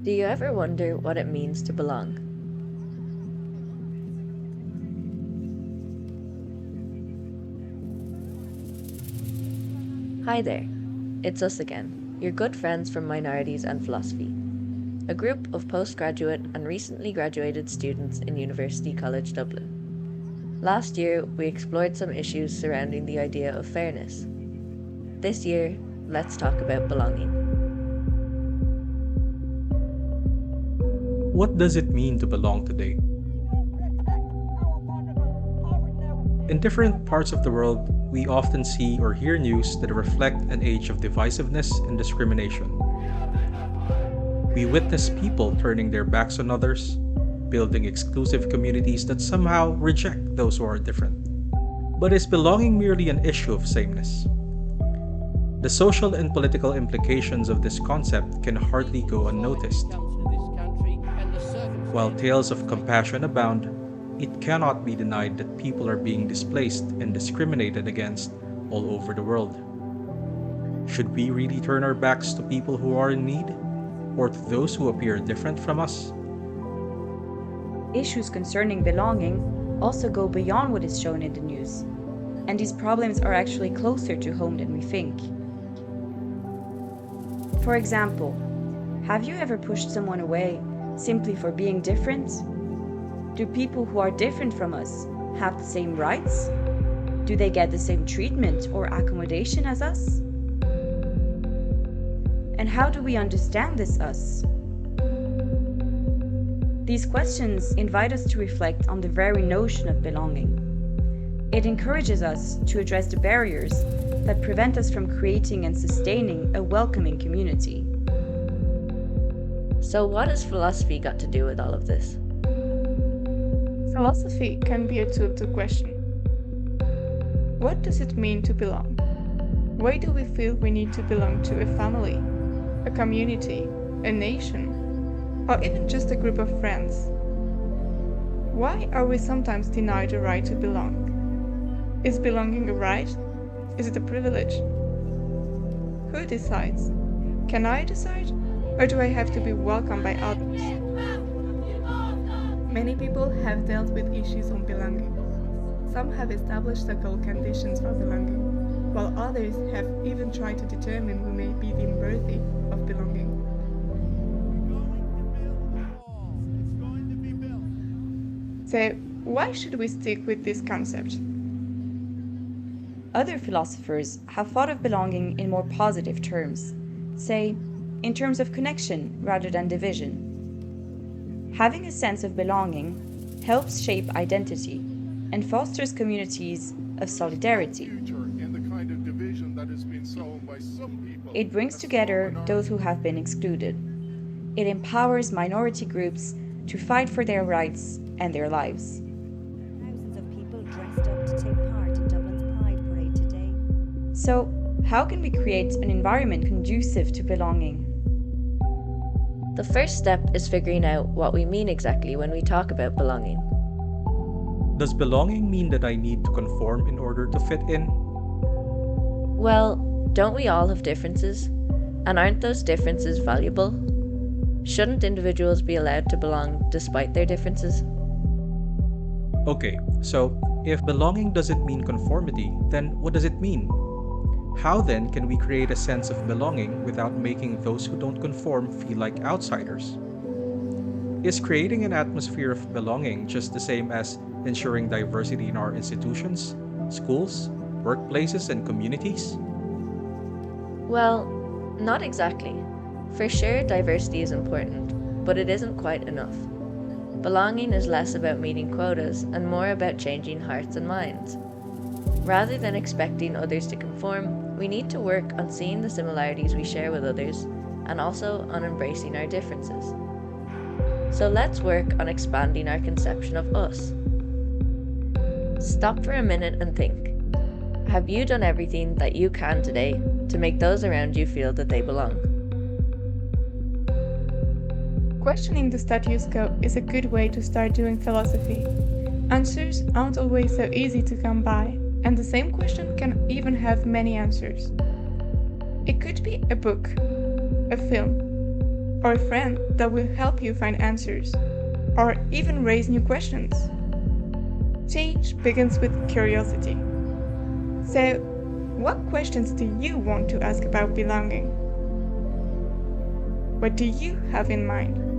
Do you ever wonder what it means to belong? Hi there, it's us again, your good friends from Minorities and Philosophy, a group of postgraduate and recently graduated students in University College Dublin. Last year, we explored some issues surrounding the idea of fairness. This year, let's talk about belonging. What does it mean to belong today? In different parts of the world, we often see or hear news that reflect an age of divisiveness and discrimination. We witness people turning their backs on others, building exclusive communities that somehow reject those who are different. But is belonging merely an issue of sameness? The social and political implications of this concept can hardly go unnoticed. While tales of compassion abound, it cannot be denied that people are being displaced and discriminated against all over the world. Should we really turn our backs to people who are in need, or to those who appear different from us? Issues concerning belonging also go beyond what is shown in the news, and these problems are actually closer to home than we think. For example, have you ever pushed someone away simply for being different? Do people who are different from us have the same rights? Do they get the same treatment or accommodation as us? And how do we understand this us? These questions invite us to reflect on the very notion of belonging. It encourages us to address the barriers that prevent us from creating and sustaining a welcoming community. So what has philosophy got to do with all of this? Philosophy can be a tool to question. What does it mean to belong? Why do we feel we need to belong to a family, a community, a nation, or even just a group of friends? Why are we sometimes denied the right to belong? Is belonging a right? Is it a privilege? Who decides? Can I decide? Or do I have to be welcomed by others? Many people have dealt with issues on belonging. Some have established social conditions for belonging, while others have even tried to determine who may be deemed worthy of belonging. So, why should we stick with this concept? Other philosophers have thought of belonging in more positive terms, say, in terms of connection rather than division. Having a sense of belonging helps shape identity and fosters communities of solidarity. It brings together those who have been excluded. It empowers minority groups to fight for their rights and their lives. Thousands of people dressed up to take part in Dublin's Pride Parade today. So, how can we create an environment conducive to belonging? The first step is figuring out what we mean exactly when we talk about belonging. Does belonging mean that I need to conform in order to fit in? Well, don't we all have differences? And aren't those differences valuable? Shouldn't individuals be allowed to belong despite their differences? Okay, so if belonging doesn't mean conformity, then what does it mean? How then can we create a sense of belonging without making those who don't conform feel like outsiders? Is creating an atmosphere of belonging just the same as ensuring diversity in our institutions, schools, workplaces, and communities? Well, not exactly. For sure, diversity is important, but it isn't quite enough. Belonging is less about meeting quotas and more about changing hearts and minds. Rather than expecting others to conform, we need to work on seeing the similarities we share with others and also on embracing our differences. So let's work on expanding our conception of us. Stop for a minute and think. Have you done everything that you can today to make those around you feel that they belong? Questioning the status quo is a good way to start doing philosophy. Answers aren't always so easy to come by, and the same question can even have many answers. It could be a book, a film, or a friend that will help you find answers, or even raise new questions. Change begins with curiosity. So, what questions do you want to ask about belonging? What do you have in mind?